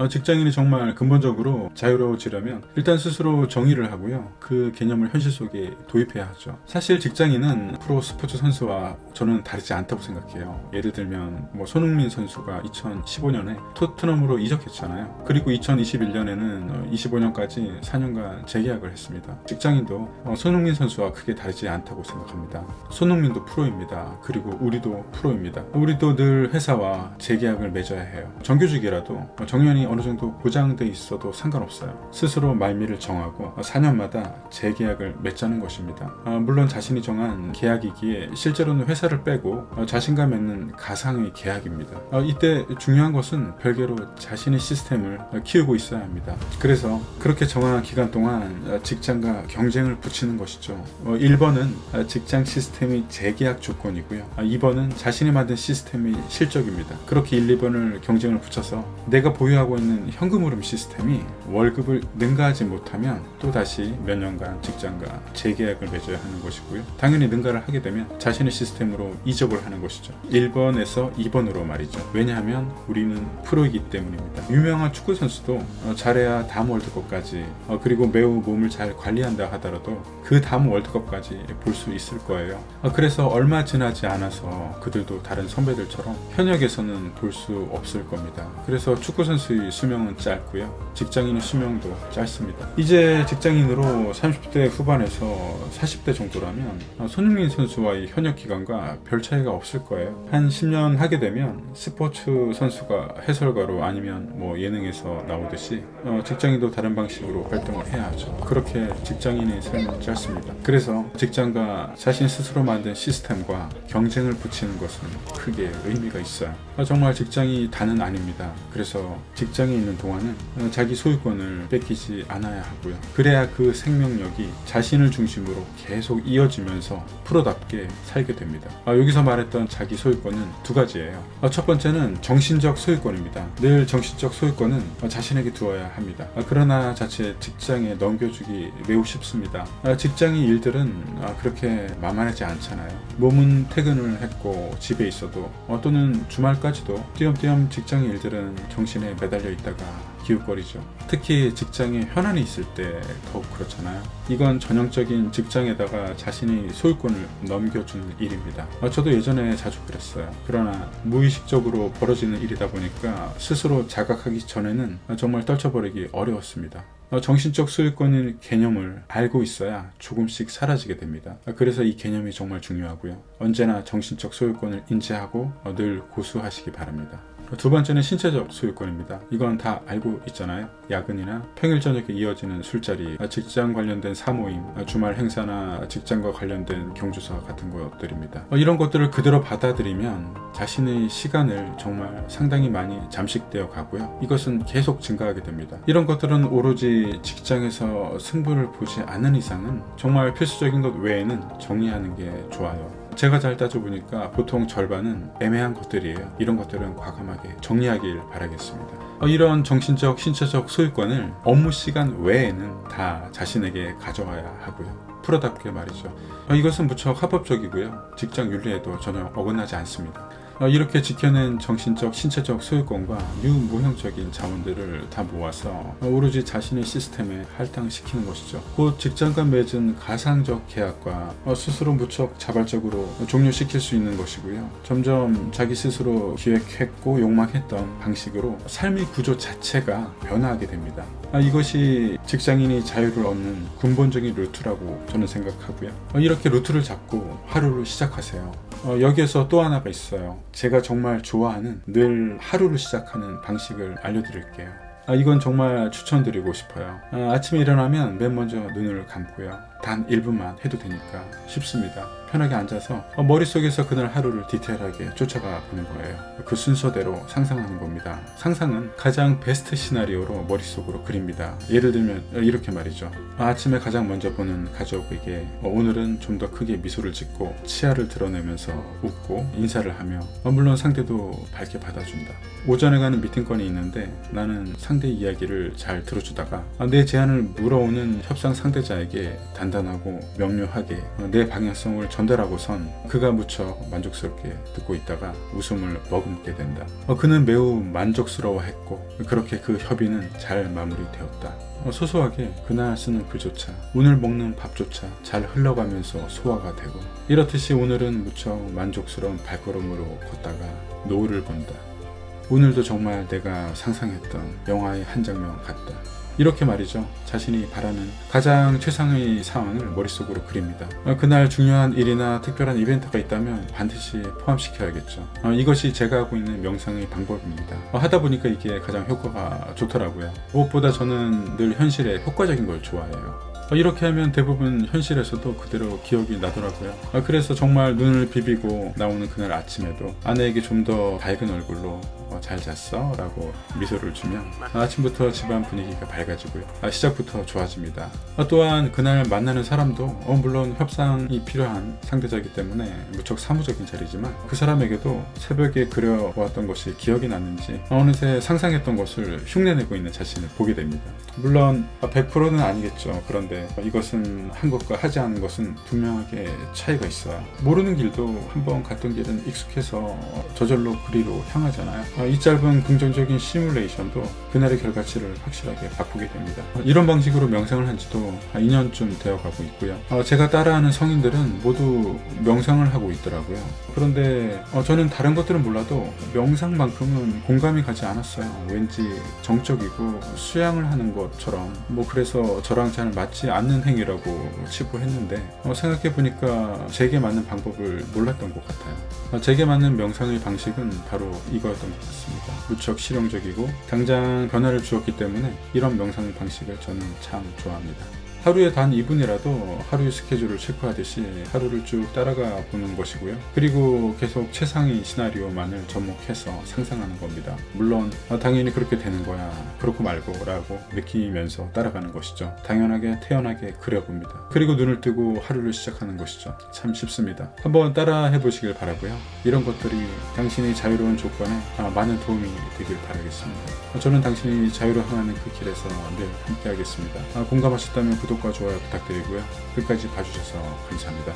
직장인이 정말 근본적으로 자유로워지려면 일단 스스로 정의를 하고요. 그 개념을 현실 속에 도입해야 하죠. 사실 직장인은 프로 스포츠 선수와 저는 다르지 않다고 생각해요. 예를 들면 손흥민 선수가 2015년에 토트넘으로 이적했잖아요. 그리고 2021년에는 25년까지 4년간 재계약을 했습니다. 직장인도 손흥민 선수와 크게 다르지 않다고 생각합니다. 손흥민도 프로입니다. 그리고 우리도 프로입니다. 우리도 늘 회사와 재계약을 맺어야 해요. 정규직이라도 정년이 어느 정도 보장돼 있어도 상관없어요. 스스로 말미를 정하고 4년마다 재계약을 맺자는 것입니다. 물론 자신이 정한 계약이기에 실제로는 회사를 빼고 자신감 있는 가상의 계약입니다. 이때 중요한 것은 별개로 자신의 시스템을 키우고 있어야 합니다. 그래서 그렇게 정한 기간 동안 직장과 경쟁을 붙이는 것이죠. 1번은 직장 시스템이 재계약 조건이고요. 2번은 자신이 만든 시스템의 실적입니다. 그렇게 1, 2번을 경쟁을 붙여서 내가 보유하고 있는 현금 흐름 시스템이 월급을 능가하지 못하면 또다시 몇 년간 직장과 재계약을 맺어야 하는 것이고요. 당연히 능가를 하게 되면 자신의 시스템으로 이적을 하는 것이죠. 1번에서 2번으로 말이죠. 왜냐하면 우리는 프로이기 때문입니다. 유명한 축구 선수도 잘해야 다음 월드컵까지 그리고 매우 몸을 잘 관리한다 하더라도 그 다음 월드컵까지 볼 수 있을 거예요. 그래서 얼마 지나지 않아서 그들도 다른 선배들처럼 현역에서는 볼 수 없을 겁니다. 그래서 축구 선수의 수명은 짧고요. 직장인의 수명도 짧습니다. 이제 직장인으로 30대 후반에서 40대 정도라면 손흥민 선수와의 현역 기간과 별 차이가 없을 거예요. 한 10년 하게 되면 스포츠 선수가 해설가로 아니면 예능에서 나오듯이 직장인도 다른 방식으로 활동을 해야 하죠. 그렇게 직장인의 삶은 짧습니다. 그래서 직장과 자신 스스로 만든 시스템과 경쟁을 붙이는 것은 크게 의미가 있어요. 정말 직장이 다는 아닙니다. 그래서 직장에 있는 동안은 자기 소유권을 뺏기지 않아야 하고요. 그래야 그 생명력이 자신을 중심으로 계속 이어지면서 프로답게 살게 됩니다. 여기서 말했던 자기 소유권은 두 가지예요. 첫 번째는 정신적 소유권입니다. 늘 정신적 소유권은 자신에게 두어야 합니다. 그러나 자칫 직장에 넘겨주기 매우 쉽습니다. 직장의 일들은 그렇게 만만하지 않잖아요. 몸은 퇴근을 했고 집에 있어도 또는 주말까지도 띄엄띄엄 직장의 일들은 정신에 매달려 있다가 기웃거리죠. 특히 직장에 현안이 있을 때 더욱 그렇잖아요. 이건 전형적인 직장에다가 자신의 소유권을 넘겨주는 일입니다. 저도 예전에 자주 그랬어요. 그러나 무의식적으로 벌어지는 일이다 보니까 스스로 자각하기 전에는 정말 떨쳐버리기 어려웠습니다. 정신적 소유권의 개념을 알고 있어야 조금씩 사라지게 됩니다. 그래서 이 개념이 정말 중요하고요. 언제나 정신적 소유권을 인지하고 늘 고수하시기 바랍니다. 두 번째는 신체적 소유권입니다. 이건 다 알고 있잖아요. 야근이나 평일 저녁에 이어지는 술자리, 직장 관련된 사모임, 주말 행사나 직장과 관련된 경조사 같은 것들입니다. 이런 것들을 그대로 받아들이면 자신의 시간을 정말 상당히 많이 잠식되어 가고요. 이것은 계속 증가하게 됩니다. 이런 것들은 오로지 직장에서 승부를 보지 않는 이상은 정말 필수적인 것 외에는 정리하는 게 좋아요. 제가 잘 따져보니까 보통 절반은 애매한 것들이에요. 이런 것들은 과감하게 정리하길 바라겠습니다. 이런 정신적, 신체적 소유권을 업무 시간 외에는 다 자신에게 가져와야 하고요. 프로답게 말이죠. 이것은 무척 합법적이고요. 직장 윤리에도 전혀 어긋나지 않습니다. 이렇게 지켜낸 정신적, 신체적 소유권과 유무형적인 자원들을 다 모아서 오로지 자신의 시스템에 할당시키는 것이죠. 곧 직장과 맺은 가상적 계약과 스스로 무척 자발적으로 종료시킬 수 있는 것이고요. 점점 자기 스스로 기획했고 욕망했던 방식으로 삶의 구조 자체가 변화하게 됩니다. 이것이 직장인이 자유를 얻는 근본적인 루트라고 저는 생각하고요. 이렇게 루트를 잡고 하루를 시작하세요. 여기에서 또 하나가 있어요. 제가 정말 좋아하는 늘 하루를 시작하는 방식을 알려드릴게요. 이건 정말 추천드리고 싶어요. 아침에 일어나면 맨 먼저 눈을 감고요. 단 1분만 해도 되니까 쉽습니다. 편하게 앉아서 머릿속에서 그날 하루를 디테일하게 쫓아가 보는 거예요. 그 순서대로 상상하는 겁니다. 상상은 가장 베스트 시나리오로 머릿속으로 그립니다. 예를 들면 이렇게 말이죠. 아침에 가장 먼저 보는 가족에게 오늘은 좀 더 크게 미소를 짓고 치아를 드러내면서 웃고 인사를 하며 물론 상대도 밝게 받아준다. 오전에 가는 미팅건이 있는데 나는 상대 이야기를 잘 들어주다가 내 제안을 물어오는 협상 상대자에게 단단히 간단하고 명료하게 내 방향성을 전달하고선 그가 무척 만족스럽게 듣고 있다가 웃음을 머금게 된다. 그는 매우 만족스러워했고 그렇게 그 협의는 잘 마무리되었다. 소소하게 그날 쓰는 글조차, 오늘 먹는 밥조차 잘 흘러가면서 소화가 되고, 이렇듯이 오늘은 무척 만족스러운 발걸음으로 걷다가 노을을 본다. 오늘도 정말 내가 상상했던 영화의 한 장면 같다. 이렇게 말이죠. 자신이 바라는 가장 최상의 상황을 머릿속으로 그립니다. 그날 중요한 일이나 특별한 이벤트가 있다면 반드시 포함시켜야겠죠. 이것이 제가 하고 있는 명상의 방법입니다. 하다 보니까 이게 가장 효과가 좋더라고요. 무엇보다 저는 늘 현실에 효과적인 걸 좋아해요. 이렇게 하면 대부분 현실에서도 그대로 기억이 나더라고요. 그래서 정말 눈을 비비고 나오는 그날 아침에도 아내에게 좀 더 밝은 얼굴로 잘 잤어? 라고 미소를 주면 아침부터 집안 분위기가 밝아지고요. 시작부터 좋아집니다. 또한 그날 만나는 사람도 물론 협상이 필요한 상대자이기 때문에 무척 사무적인 자리지만 그 사람에게도 새벽에 그려보았던 것이 기억이 났는지 어느새 상상했던 것을 흉내내고 있는 자신을 보게 됩니다. 물론 100%는 아니겠죠. 그런데 이것은 한 것과 하지 않은 것은 분명하게 차이가 있어요. 모르는 길도 한번 갔던 길은 익숙해서 저절로 그리로 향하잖아요. 이 짧은 긍정적인 시뮬레이션도 그날의 결과치를 확실하게 바꾸게 됩니다. 이런 방식으로 명상을 한 지도 2년쯤 되어가고 있고요. 제가 따라하는 성인들은 모두 명상을 하고 있더라고요. 그런데 저는 다른 것들은 몰라도 명상만큼은 공감이 가지 않았어요. 왠지 정적이고 수양을 하는 것처럼 그래서 저랑 잘 맞지 않는 행위라고 치부했는데 생각해보니까 제게 맞는 방법을 몰랐던 것 같아요. 제게 맞는 명상의 방식은 바로 이거였던 것 같습니다. 무척 실용적이고 당장 변화를 주었기 때문에 이런 명상 방식을 저는 참 좋아합니다. 하루에 단 2분이라도 하루의 스케줄을 체크하듯이 하루를 쭉 따라가 보는 것이고요. 그리고 계속 최상의 시나리오만을 접목해서 상상하는 겁니다. 물론 당연히 그렇게 되는 거야, 그렇고 말고 라고 느끼면서 따라가는 것이죠. 당연하게 태연하게 그려봅니다. 그리고 눈을 뜨고 하루를 시작하는 것이죠. 참 쉽습니다. 한번 따라 해보시길 바라고요. 이런 것들이 당신의 자유로운 조건에 많은 도움이 되길 바라겠습니다. 저는 당신이 자유로 향하는 그 길에서 늘 함께 하겠습니다. 공감하셨다면 구독과 좋아요 부탁드리고요. 끝까지 봐주셔서 감사합니다.